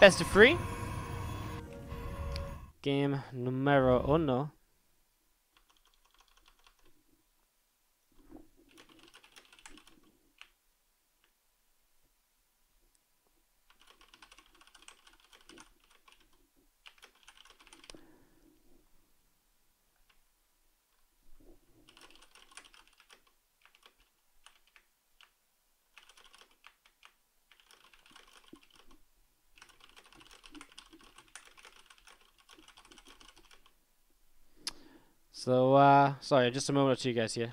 best of 3. Game numero 1. So, sorry, just a moment or two, guys, here.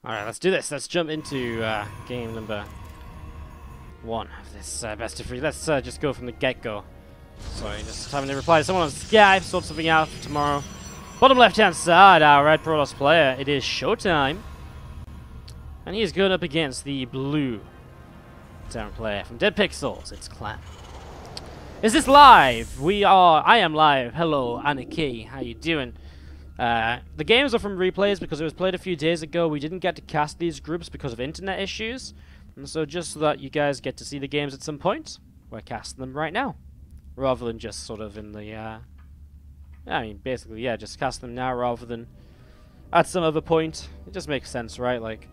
Alright, let's do this. Let's jump into game number 1 of this best of 3. Let's just go from the get-go. Sorry, just having to reply to someone on Skype, sort something out for tomorrow. Bottom left-hand side, our red Protoss player, it is ShoWTimE. And he is going up against the blue down player from Dead Pixels. It's Clem. Is this live? I am live. Hello, Aniki. How you doing? The games are from replays because it was played a few days ago. We didn't get to cast these groups because of internet issues. And so just so that you guys get to see the games at some point, we're casting them right now. Rather than just sort of in the, I mean, basically, yeah, just cast them now rather than at some other point. It just makes sense, right? Like,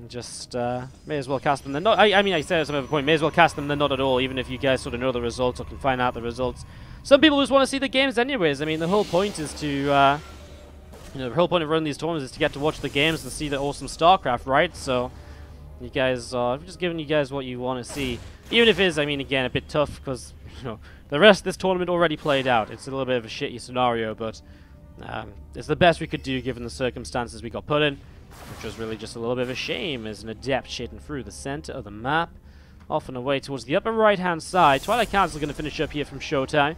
just may as well cast them. Then not. I mean, I say at some other point, may as well cast them then not at all, even if you guys sort of know the results or can find out the results. Some people just want to see the games anyways. I mean, the whole point is to, you know, the whole point of running these tournaments is to get to watch the games and see the awesome StarCraft, right? So, you guys are just giving you guys what you want to see, even if it is, I mean, again, a bit tough because you know the rest of this tournament already played out. It's a little bit of a shitty scenario, but it's the best we could do given the circumstances we got put in. Which was really just a little bit of a shame as an adept shading through the center of the map. Off and away towards the upper right hand side. Twilight Council going to finish up here from ShoWTimE.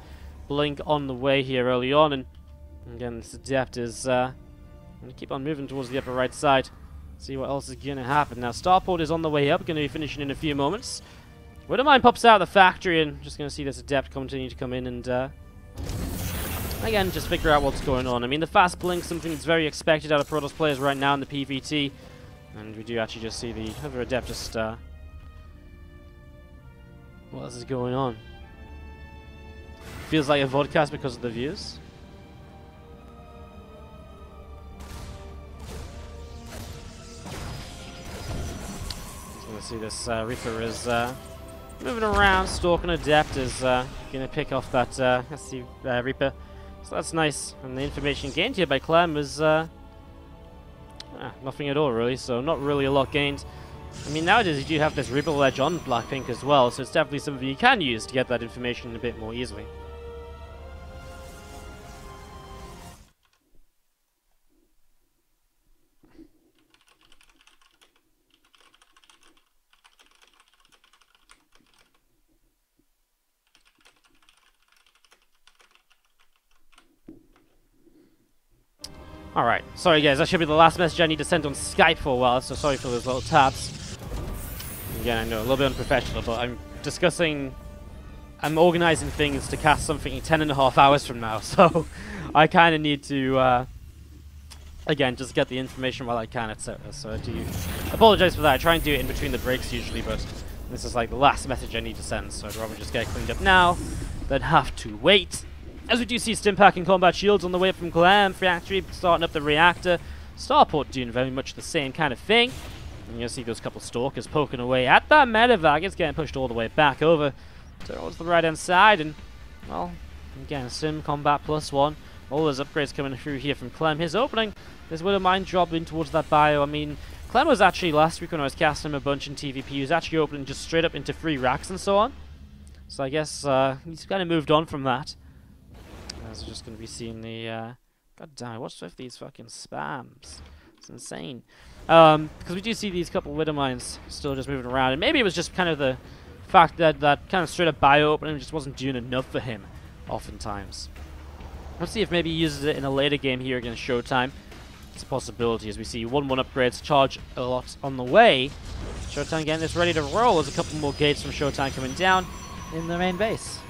Blink on the way here early on. And again, this adept is going to keep on moving towards the upper right side. See what else is going to happen. Now, Starport is on the way up. Going to be finishing in a few moments. Widowmine pops out of the factory and just going to see this adept continue to come in and again, just figure out what's going on. I mean, the fast blink, something that's very expected out of Protoss players right now in the PvT. And we do actually just see the other adept just, what else is going on? Feels like a vodcast because of the views. Just gonna see this Reaper is moving around, stalking adept is gonna pick off that, let's see, Reaper. So that's nice, and the information gained here by Clem was nothing at all really, so not really a lot gained. I mean, nowadays you do have this Reaper ledge on Blackpink as well, so it's definitely something you can use to get that information a bit more easily. Alright, sorry guys, that should be the last message I need to send on Skype for a while, so sorry for those little taps. Again, I know, a little bit unprofessional, but I'm organizing things to cast something in 10.5 hours from now, so I kind of need to, again, just get the information while I can, etc. So I do apologize for that. I try and do it in between the breaks usually, but this is like the last message I need to send, so I'd rather just get it cleaned up now than have to wait. As we do see Stimpack and Combat Shields on the way up from Clem, Factory starting up the reactor, Starport doing very much the same kind of thing. And you'll see those couple Stalkers poking away at that medevac. It's getting pushed all the way back over towards the right hand side, and well, again, Sim Combat +1. All those upgrades coming through here from Clem. His opening, his Widowmine dropping towards that bio. I mean, Clem was actually last week when I was casting him a bunch in TVP, he was actually opening just straight up into free racks and so on. So I guess he's kind of moved on from that. As we're just going to be seeing the, god damn, what's with these fucking spams? It's insane. Because we do see these couple Widowmines still just moving around, and maybe it was just kind of the fact that that kind of straight up bio opening just wasn't doing enough for him, oftentimes. Let's see if maybe he uses it in a later game here against ShoWTimE. It's a possibility as we see 1-1 upgrades, charge a lot on the way. ShoWTimE getting this ready to roll. There's a couple more gates from ShoWTimE coming down in the main base.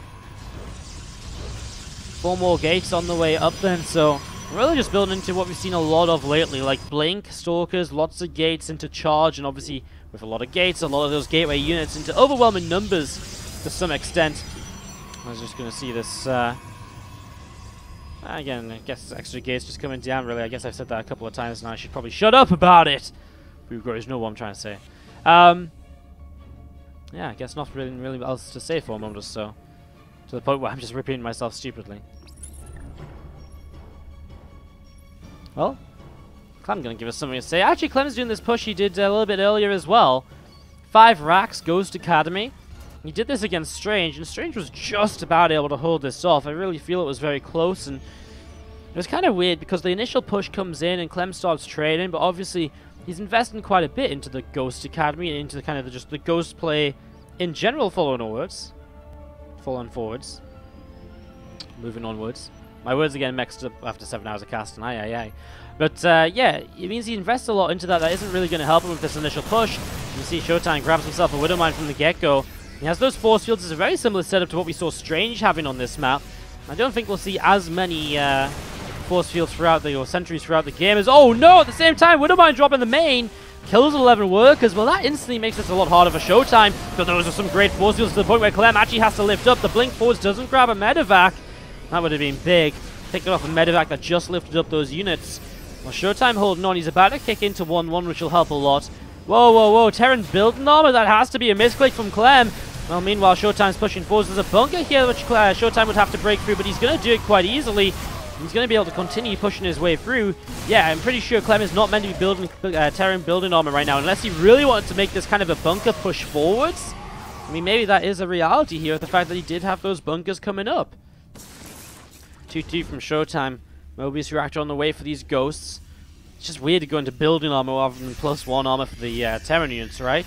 4 more gates on the way up then, so Really just building into what we've seen a lot of lately, like Blink, Stalkers, lots of gates into charge, and obviously with a lot of gates, a lot of those gateway units into overwhelming numbers to some extent. I was just going to see this, again, I guess extra gates just coming down, really. I guess I've said that a couple of times now. I should probably shut up about it. You guys know what I'm trying to say. Yeah, I guess not really else to say for a moment or so. To the point where I'm just repeating myself stupidly. Well, Clem's going to give us something to say. Actually, Clem's doing this push he did a little bit earlier as well. 5 racks, Ghost Academy. He did this against Strange, and Strange was just about able to hold this off. I really feel it was very close, and it was kind of weird because the initial push comes in and Clem starts trading, but obviously he's investing quite a bit into the Ghost Academy and into the kind of just the Ghost play in general, following forwards. Moving onwards. My words are getting mixed up after 7 hours of casting, aye. But yeah, it means he invests a lot into that. That isn't really going to help him with this initial push. You see ShoWTimE grabs himself a Widowmine from the get-go. He has those force fields. It's a very similar setup to what we saw Strange having on this map. I don't think we'll see as many force fields throughout the, or sentries throughout the game as, oh no, at the same time, Widowmine dropping the main. Kills 11 workers. Well, that instantly makes this a lot harder for ShoWTimE. But those are some great force fields to the point where Clem actually has to lift up. The blink forwards doesn't grab a medevac. That would have been big. Picking off a medevac that just lifted up those units. Well, ShoWTimE holding on. He's about to kick into 1-1, which will help a lot. Whoa. Terran's building armor. That has to be a misclick from Clem. Well, meanwhile, ShoWTimE's pushing forwards. There's a bunker here which ShoWTimE would have to break through, but he's going to do it quite easily. He's going to be able to continue pushing his way through. Yeah, I'm pretty sure Clem is not meant to be building Terran building armor right now, unless he really wanted to make this kind of a bunker push forwards. I mean, maybe that is a reality here, with the fact that he did have those bunkers coming up. 2-2 from ShoWTimE. Mobius Reactor on the way for these ghosts. It's just weird to go into building armor rather than +1 armor for the Terran units, right?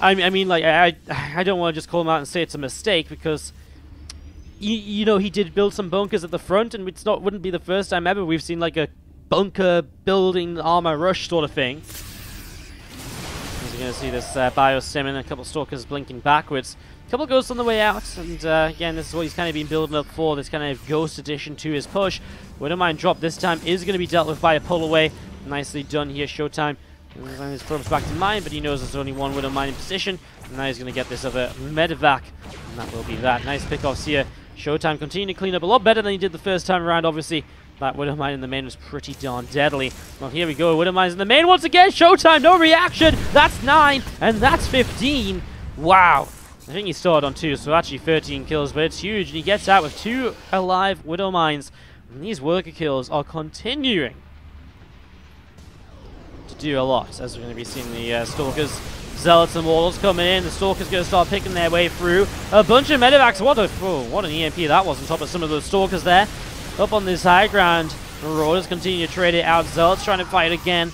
I mean, like, I don't want to just call him out and say it's a mistake, because you know, he did build some bunkers at the front, and wouldn't be the first time ever we've seen like a bunker building armor rush sort of thing. As you're going to see this bio-sim and a couple stalkers blinking backwards. A couple ghosts on the way out, and again, this is what he's kind of been building up for, this kind of ghost addition to his push. Widowmine drop this time is going to be dealt with by a pull away. Nicely done here, ShoWTimE. His probes back to mine, but he knows there's only one Widowmine in position, and now he's going to get this other medevac, and that will be that. Nice pickoffs here. ShoWTimE continuing to clean up a lot better than he did the first time around, obviously. That Widowmine in the main was pretty darn deadly. Well, here we go. Widowmine's in the main once again. ShoWTimE, no reaction. That's 9, and that's 15. Wow. I think he started on 2, so actually 13 kills, but it's huge. And he gets out with 2 alive Widowmines. And these worker kills are continuing to do a lot, as we're going to be seeing the Stalkers, Zealots, and Warlords coming in. The Stalkers going to start picking their way through. A bunch of medevacs. What an EMP that was on top of some of those Stalkers there. Up on this high ground, Marauders continue to trade it out. Zealots trying to fight again.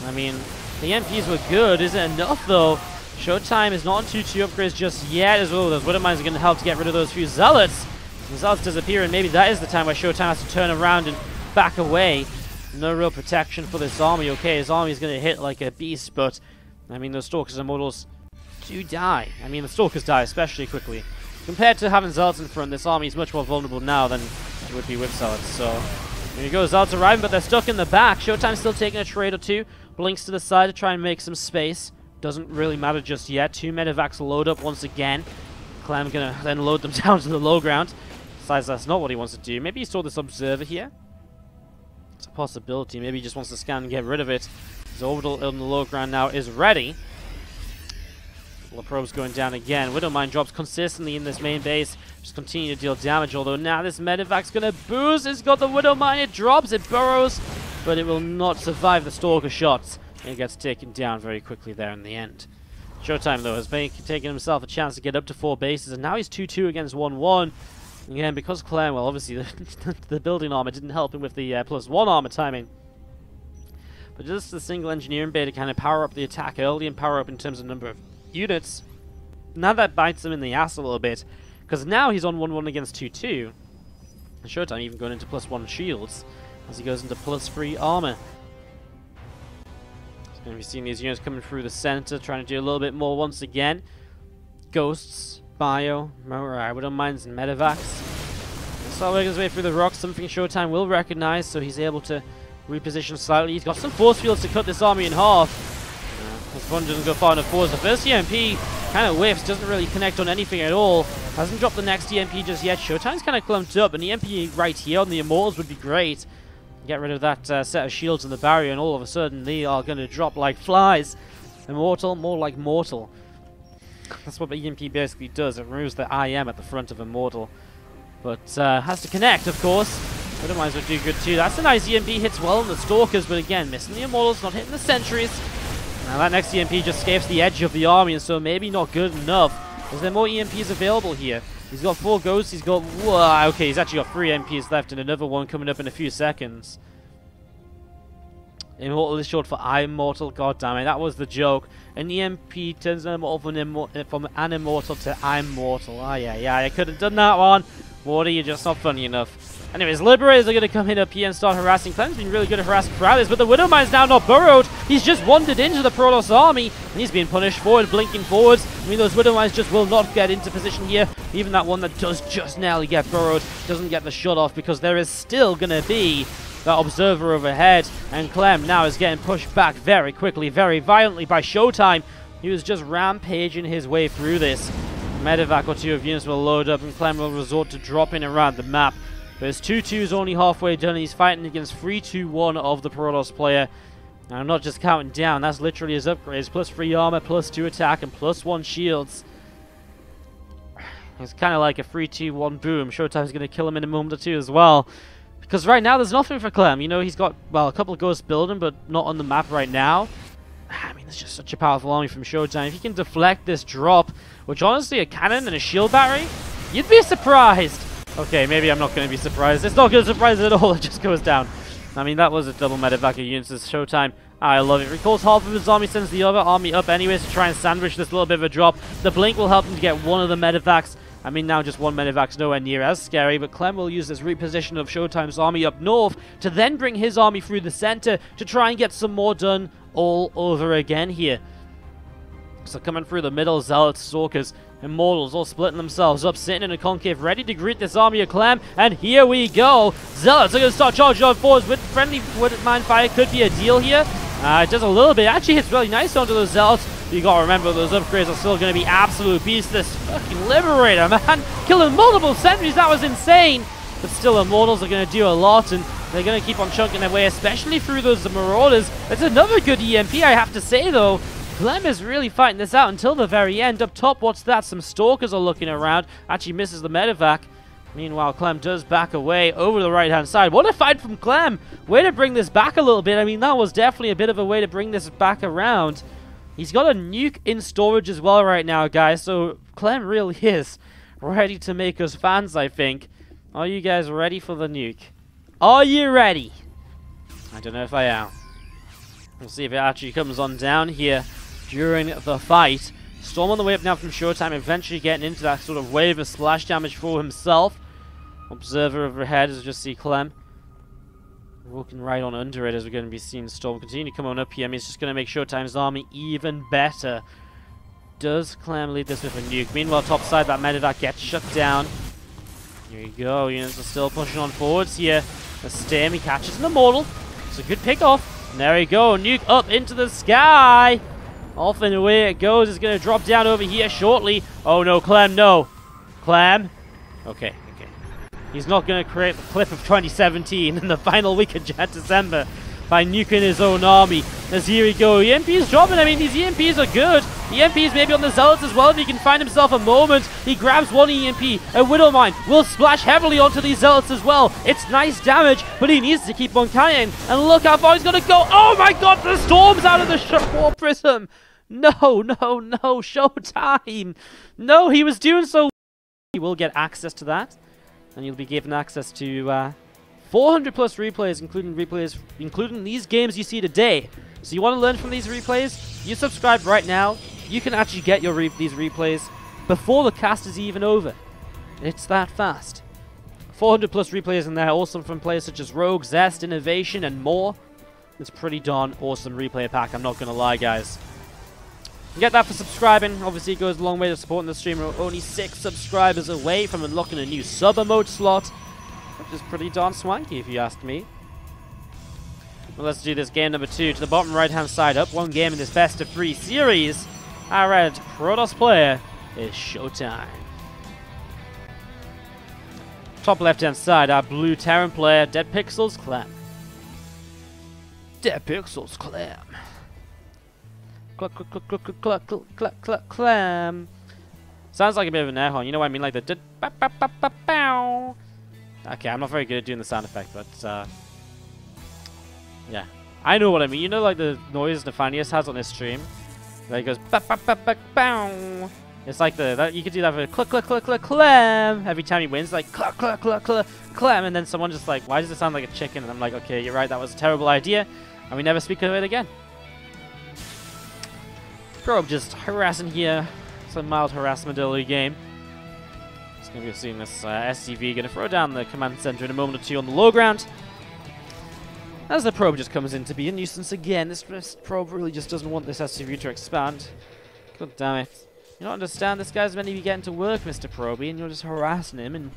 I mean, the EMPs were good. Is it enough, though? ShoWTimE is not on 2-2 upgrades just yet as well. Those Widowmines are going to help to get rid of those few Zealots. The Zealots disappear, and maybe that is the time where ShoWTimE has to turn around and back away. No real protection for this army. Okay, his army is going to hit like a beast, but I mean, those Stalkers and Mortals do die. I mean, the Stalkers die especially quickly. Compared to having Zealots in front, this army is much more vulnerable now than it would be with Zealots. So, here you go. Zealots arriving, but they're stuck in the back. ShoWTimE still taking a trade or two. Blinks to the side to try and make some space. Doesn't really matter just yet. 2 medevacs load up once again. Clem gonna then load them down to the low ground. Besides, that's not what he wants to do. Maybe he saw this Observer here. It's a possibility. Maybe he just wants to scan and get rid of it. His orbital on the low ground now is ready. The probes going down again. Widowmine drops consistently in this main base. Just continue to deal damage, although now this medevac's gonna boost. It's got the Widowmine. It drops, it burrows, but it will not survive the Stalker shots. It gets taken down very quickly there in the end. ShoWTimE, though, has taken himself a chance to get up to 4 bases, and now he's 2-2 against 1-1. Again, because Clem, well, obviously the building armor didn't help him with the +1 armor timing. But just the single engineering bay to kind of power up the attack early and power up in terms of number of units. Now that bites him in the ass a little bit, because now he's on 1-1 against 2-2. And ShoWTimE even going into +1 shields as he goes into +3 armor. And we've seen these units coming through the center, trying to do a little bit more once again. Ghosts, Bio, Widowmines, and Medevacs. start working his way through the rocks, something ShoWTimE will recognize, so he's able to reposition slightly. He's got some force fields to cut this army in half. This one doesn't go far enough forwards. The first EMP kind of whiffs, doesn't really connect on anything at all. Hasn't dropped the next EMP just yet. ShoWTimE's kind of clumped up. An EMP right here on the Immortals would be great. Get rid of that set of shields in the barrier, and all of a sudden they are going to drop like flies. Immortal, more like mortal. That's what the EMP basically does. It removes the IM at the front of Immortal. But has to connect, of course. Otherwise would do good too. That's a nice EMP, hits well on the Stalkers, but again, missing the Immortals, not hitting the Sentries. Now that next EMP just scapes the edge of the army, and so maybe not good enough. Is there more EMPs available here? He's got 4 ghosts, he's got... Whoa, okay, he's actually got 3 EMPs left, and another one coming up in a few seconds. Immortal is short for Immortal, god damn it, that was the joke. An EMP turns an Immortal from an Immortal to Immortal. Ah, yeah, I could have done that one. Wardy, you're just not funny enough. Anyways, Liberators are going to come in up here and start harassing. Clem's been really good at harassing throughout this, but the Widowmine's now not burrowed. He's just wandered into the Protoss army, and he's being punished forward, blinking forwards. I mean, those Widowmines just will not get into position here. Even that one that does just narrowly get burrowed doesn't get the shot off, because there is still going to be that Observer overhead, and Clem now is getting pushed back very quickly, very violently by ShoWTimE. He was just rampaging his way through this. Medevac or 2 of units will load up, and Clem will resort to dropping around the map. But his 2-2's only halfway done, and he's fighting against 3-2-1 of the Protoss player. And I'm not just counting down, that's literally his upgrades. Plus 3 armor, plus 2 attack, and plus 1 shields. It's kind of like a 3-2-1 boom. ShoWTimE's going to kill him in a moment or two as well. Because right now there's nothing for Clem. You know, he's got, well, a couple of ghosts building, but not on the map right now. I mean, it's just such a powerful army from ShoWTimE. If he can deflect this drop, which honestly, a cannon and a shield battery, you'd be surprised. Okay, maybe I'm not going to be surprised. It's not going to surprise at all. It just goes down. I mean, that was a double medevac of units as ShoWTimE. I love it. Recalls half of his army, sends the other army up anyways to try and sandwich this little bit of a drop. The blink will help him to get one of the medevacs. I mean, now just one medevac's nowhere near as scary, but Clem will use this reposition of ShoWTimE's army up north to then bring his army through the center to try and get some more done all over again here. So coming through the middle, Zealots, Stalkers, Immortals all splitting themselves up, sitting in a concave, ready to greet this army of Clem. And here we go. Zealots are going to start charging on forwards with friendly mine fire. Could be a deal here. It does a little bit. Actually hits really nice onto those Zealots. You got to remember, those upgrades are still going to be absolute beasts. This fucking Liberator, man. Killing multiple sentries. That was insane. But still, Immortals are going to do a lot, and they're going to keep on chunking their way, especially through those Marauders. It's another good EMP, I have to say, though. Clem is really fighting this out until the very end. Up top, what's that? Some Stalkers are looking around. Actually misses the medevac. Meanwhile, Clem does back away over the right-hand side. What a fight from Clem! Way to bring this back a little bit. I mean, that was definitely a bit of a way to bring this back around. He's got a nuke in storage as well right now, guys. So Clem really is ready to make us fans, I think. Are you guys ready for the nuke? Are you ready? I don't know if I am. We'll see if it actually comes on down here during the fight. Storm on the way up now from ShoWTimE, eventually getting into that sort of wave of splash damage for himself. Observer overhead, as we just see Clem walking right on under it, as we're going to be seeing Storm continue to come on up here. I mean, it's just going to make ShoWTimE's army even better. Does Clem lead this with a nuke? Meanwhile, top side, that medevac gets shut down. Here we go. Units are still pushing on forwards here. The Stem, he catches an Immortal. It's a good pick off. And there we go. Nuke up into the sky. Off and away it goes. It's going to drop down over here shortly. Oh no, Clem, no. Clem? Okay. He's not going to create the clip of 2017 in the final week of December by nuking his own army. As here we go. EMP's dropping. I mean, these EMPs are good. EMP's maybe on the Zealots as well if he can find himself a moment. He grabs one EMP. A Widowmine will splash heavily onto these Zealots as well. It's nice damage, but he needs to keep on carrying. And look how far he's going to go. Oh my god, the Storm's out of the War Prism. No, ShoWTimE. No, he was doing so. He will get access to that. And you'll be given access to 400 plus replays, including these games you see today. So you want to learn from these replays? You subscribe right now. You can actually get these replays before the cast is even over. It's that fast. 400 plus replays in there, awesome from players such as Rogue, Zest, Innovation, and more. It's pretty darn awesome replay pack, I'm not going to lie, guys. Get that for subscribing. Obviously, it goes a long way to supporting the stream. We're only 6 subscribers away from unlocking a new sub emote slot. which is pretty darn swanky if you ask me. Well, let's do this game number 2 to the bottom right-hand side. Up 1 game in this best of 3 series. Our red Protoss player is ShoWTimE. Top left-hand side, our blue Terran player, Dead Pixels, Clem. Dead Pixels, Clem. Clem. Sounds like a bit of an air horn. You know what I mean? Like the okay, I'm not very good at doing the sound effect, but yeah, I know what I mean. You know, like the noise Nathanius has on his stream, where he goes bow. It's like you could do that for click Clem every time he wins, like click Clem, and then someone just like, why does it sound like a chicken? And I'm like, okay, you're right, that was a terrible idea, and we never speak of it again. Probe just harassing here. It's a mild harassment early game. It's going to be seeing this SCV going to throw down the command center in a moment or two on the low ground. As the probe just comes in to be a nuisance again. This probe really just doesn't want this SCV to expand. God damn it. You don't understand, this guy's meant to be getting to work, Mr. Proby, and you're just harassing him, and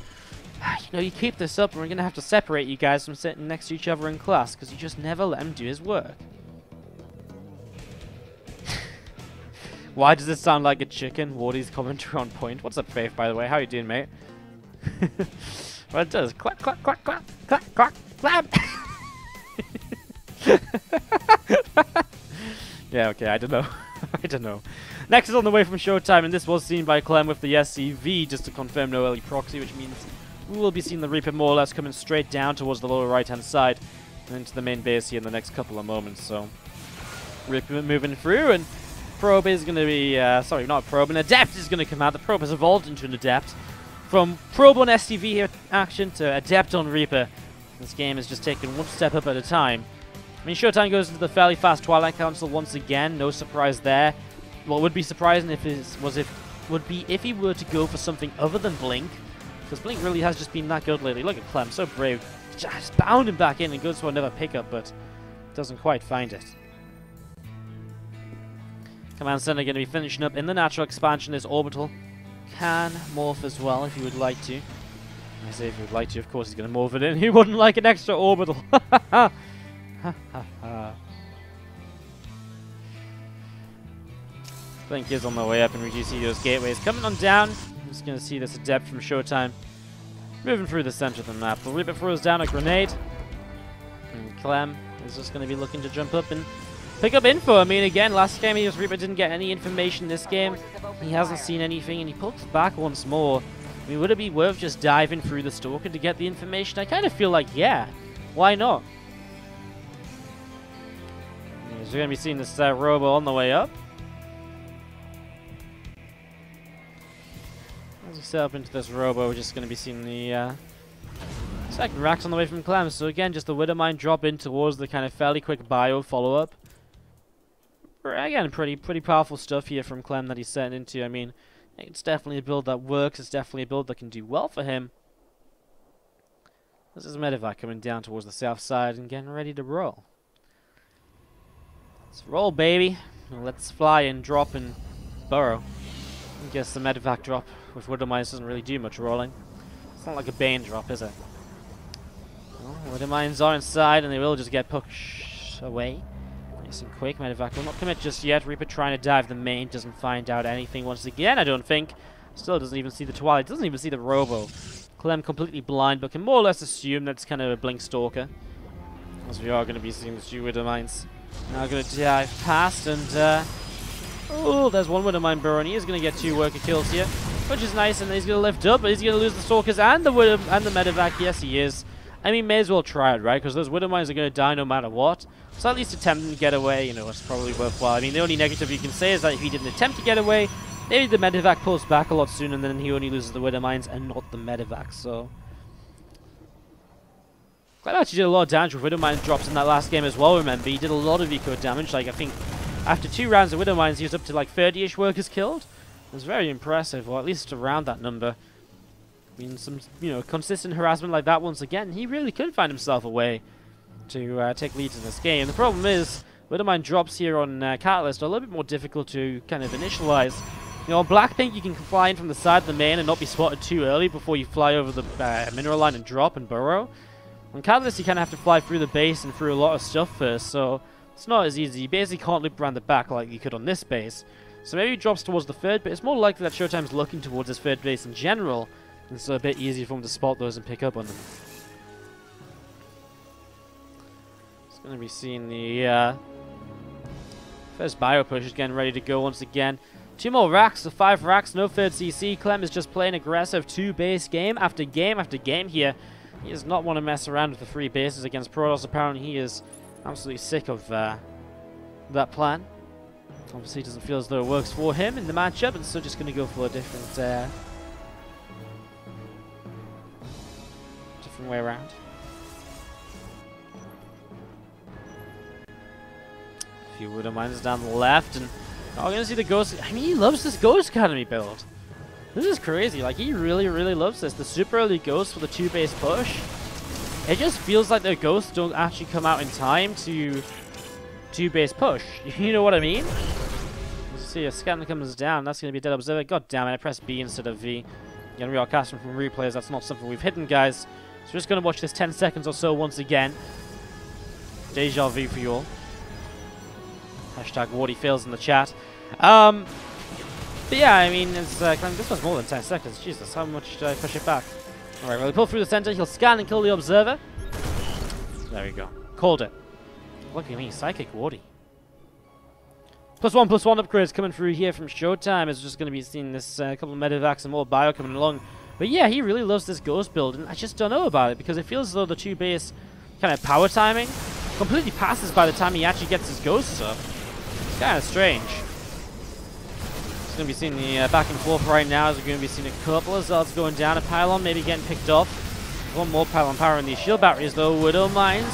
you know, you keep this up and we're going to have to separate you guys from sitting next to each other in class, because you just never let him do his work. Why does it sound like a chicken? Wardy's commentary on point. What's up, Faith, by the way? How you doing, mate? Well, it does. Clack, clack, clack, clack, clack, clack, clap. Yeah, okay, I don't know. I don't know. Next is on the way from ShoWTimE, and this was seen by Clem with the SCV, just to confirm no early proxy, which means we will be seeing the Reaper more or less coming straight down towards the lower right-hand side and into the main base here in the next couple of moments. So, Reaper moving through, and Probe is going to be, sorry, not Probe, an Adept is going to come out. The Probe has evolved into an Adept. From Probe on SCV here action to Adept on Reaper. This game is just taking one step up at a time. I mean, ShoWTimE goes into the fairly fast Twilight Council once again. No surprise there. What would be surprising if if he were to go for something other than Blink, because Blink really has just been that good lately. Look at Clem, so brave, just bounding back in and goes for another pickup, but doesn't quite find it. Command Center going to be finishing up in the natural expansion. This orbital can morph as well if you would like to. I say if you would like to, of course he's going to morph it in. He wouldn't like an extra orbital. Blink is on the way up, and we do see those gateways coming on down. I'm just going to see this Adept from ShoWTimE moving through the center of the map. The Reaper throws down a grenade, and Clem is just going to be looking to jump up and pick up info. I mean, again, last game Reaper didn't get any information. This game, he hasn't seen anything, and he pulls back once more. I mean, would it be worth just diving through the Stalker to get the information? I kind of feel like, yeah, why not? So we're going to be seeing this Robo on the way up. As we set up into this Robo, we're just going to be seeing the second racks on the way from Clem. So again, just the Widowmine drop in towards the kind of fairly quick bio follow-up. Again, pretty powerful stuff here from Clem that he's setting into. I mean, it's definitely a build that works. It's definitely a build that can do well for him. This is Medevac coming down towards the south side and getting ready to roll. Let's roll, baby. Let's fly and drop and burrow. I guess the Medevac drop with Widowmines doesn't really do much rolling. It's not like a Bane drop, is it? Well, Widowmines are inside, and they will just get pushed away. Nice and quick. Medevac will not commit just yet. Reaper trying to dive the main, doesn't find out anything once again, I don't think. Still doesn't even see the Twilight, doesn't even see the Robo. Clem completely blind, but can more or less assume that's kind of a Blink Stalker. As we are going to be seeing the two Widowmines. Now going to dive past, and oh, there's one Widowmine burrow, and he is going to get 2 worker kills here, which is nice, and he's going to lift up, but he's going to lose the Stalkers and the Medevac. Yes, he is. I mean, may as well try it, right? Because those Widowmines are going to die no matter what. So at least attempting to get away, you know, it's probably worthwhile. I mean, the only negative you can say is that if he didn't attempt to get away, maybe the Medevac pulls back a lot sooner, and then he only loses the Widowmines and not the Medevac, so... Clem actually did a lot of damage with Widowmine drops in that last game as well, remember. He did a lot of eco damage, like I think after 2 rounds of Widowmines he was up to like 30-ish workers killed. It was very impressive, or at least around that number. I mean, some, you know, consistent harassment like that once again, he really could find himself a way to take leads in this game. The problem is, Widowmine drops here on Catalyst are a little bit more difficult to kind of initialize. You know, on Blackpink, you can fly in from the side of the main and not be spotted too early before you fly over the mineral line and drop and burrow. On Catalyst, you kind of have to fly through the base and through a lot of stuff first, so it's not as easy. You basically can't loop around the back like you could on this base. So maybe he drops towards the third, but it's more likely that ShoWTimE's looking towards his third base in general, and so a bit easier for him to spot those and pick up on them. It's going to be seeing the first bio push is getting ready to go once again. 2 more racks, so 5 racks, no third CC. Clem is just playing aggressive 2-base game after game after game here. He does not want to mess around with the 3 bases against Protoss. Apparently he is absolutely sick of that plan. Obviously, it doesn't feel as though it works for him in the matchup, and so just going to go for a different way around. A few Widow Mines down the left, and we're going to see the Ghost. I mean, he loves this Ghost Academy build. This is crazy. Like, he really, really loves this. The super early Ghost for the 2-base push. It just feels like the Ghosts don't actually come out in time to 2-base push. You know what I mean? Let's see, a scan comes down. That's going to be a dead observer. God damn it, I pressed B instead of V. Again, we are casting from replays. That's not something we've hidden, guys. So we're just going to watch this 10 seconds or so once again. Deja vu for you all. Hashtag Wardy fails in the chat. But yeah, I mean, it's, this was more than 10 seconds. Jesus, how much did I push it back? Alright, well, he pulled through the center. He'll scan and kill the observer. There we go. Called it. Look at me, Psychic Wardy. +1/+1 upgrades coming through here from ShoWTimE. Is just going to be seeing this couple of medevacs and more bio coming along. But yeah, he really loves this Ghost build, and I just don't know about it because it feels as though the 2-base kind of power timing completely passes by the time he actually gets his Ghosts up. It's kind of strange. It's going to be seeing the back and forth right now as we're going to be seeing a couple of Zealots going down. A pylon maybe getting picked off. One more pylon power in these shield batteries though. Widow Mines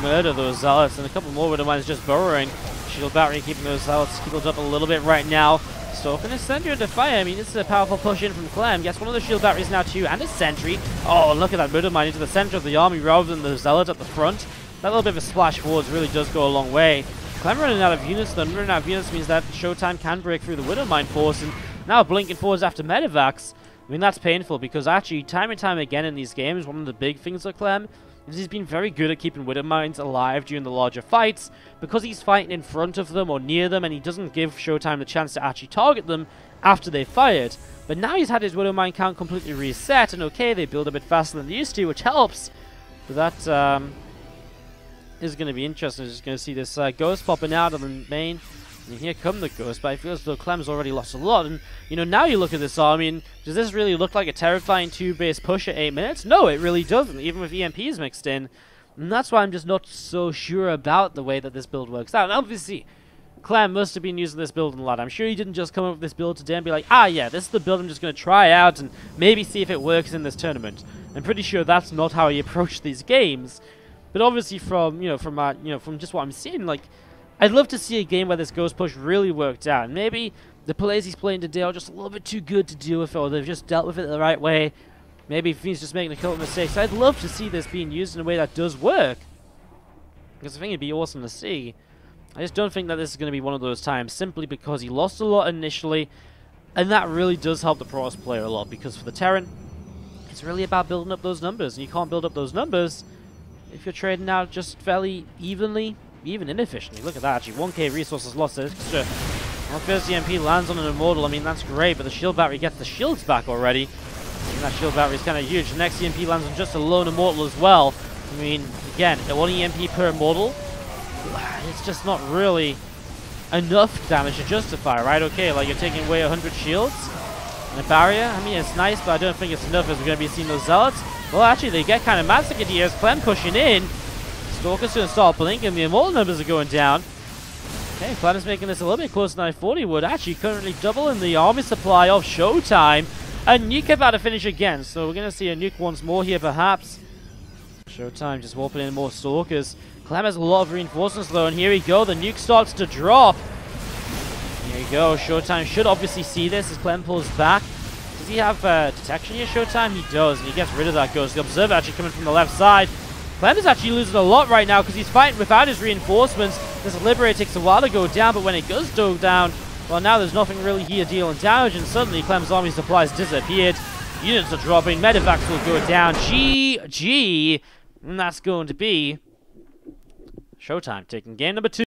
murder those Zealots, and a couple more Widow Mines just burrowing. Shield battery keeping those Zealots healed up a little bit right now. Stalking a sentry under fire. I mean, this is a powerful push in from Clem. Gets one of the shield batteries now too, and a sentry. Oh, look at that Widow Mine into the center of the army rather than the Zealot at the front. That little bit of a splash forwards really does go a long way. Clem running out of units, then running out of units means that ShoWTimE can break through the Widow Mine force, and now blinking forwards after medevacs. I mean, that's painful because actually, time and time again in these games, one of the big things with Clem is he's been very good at keeping Widow Mines alive during the larger fights because he's fighting in front of them or near them, and he doesn't give ShoWTimE the chance to actually target them after they've fired. But now he's had his Widow Mine count completely reset, and okay, they build a bit faster than they used to, which helps. But that is going to be interesting. Just going to see this Ghost popping out of the main. And here come the Ghosts, but I feel as though Clem's already lost a lot. And, you know, now you look at this army, and does this really look like a terrifying 2-base push at 8 minutes? No, it really doesn't, even with EMPs mixed in. And that's why I'm just not so sure about the way that this build works out. And obviously, Clem must have been using this build a lot. I'm sure he didn't just come up with this build today and be like, ah, yeah, this is the build I'm just going to try out and maybe see if it works in this tournament. I'm pretty sure that's not how he approached these games. But obviously from just what I'm seeing, like, I'd love to see a game where this Ghost push really worked out. And maybe the plays he's playing today are just a little bit too good to deal with, or they've just dealt with it the right way. Maybe he's just making a couple of mistakes. I'd love to see this being used in a way that does work, because I think it'd be awesome to see. I just don't think that this is going to be one of those times, simply because he lost a lot initially, and that really does help the Protoss player a lot, because for the Terran, it's really about building up those numbers, and you can't build up those numbers if you're trading out just fairly evenly, even inefficiently. Look at that, actually. 1k resources lost extra. Well, first EMP lands on an Immortal. I mean, that's great, but the shield battery gets the shields back already. And that shield battery is kind of huge. The next EMP lands on just a lone Immortal as well. I mean, again, 1 EMP per Immortal, it's just not really enough damage to justify, right? Okay, like you're taking away 100 shields and a barrier. I mean, it's nice, but I don't think it's enough as we're going to be seeing those Zealots. Well, actually, they get kind of massacred here as Clem pushing in. Stalker's going to start blinking. The Immortal numbers are going down. Okay, Clem is making this a little bit closer than I thought he would. Actually, currently doubling the army supply of ShoWTimE. A nuke about to finish again. So we're going to see a nuke once more here, perhaps. ShoWTimE just warping in more Stalkers. Clem has a lot of reinforcements, though. And here we go. The nuke starts to drop. Here we go. ShoWTimE should obviously see this as Clem pulls back. Does he have detection here, ShoWTimE? He does, and he gets rid of that Ghost. The Observer actually coming from the left side. Clem is actually losing a lot right now because he's fighting without his reinforcements. This Liberator takes a while to go down, but when it does go down, Well, now there's nothing really here dealing damage, and suddenly Clem's army supplies disappeared. Units are dropping, medevacs will go down. GG! And that's going to be ShoWTimE taking game number 2.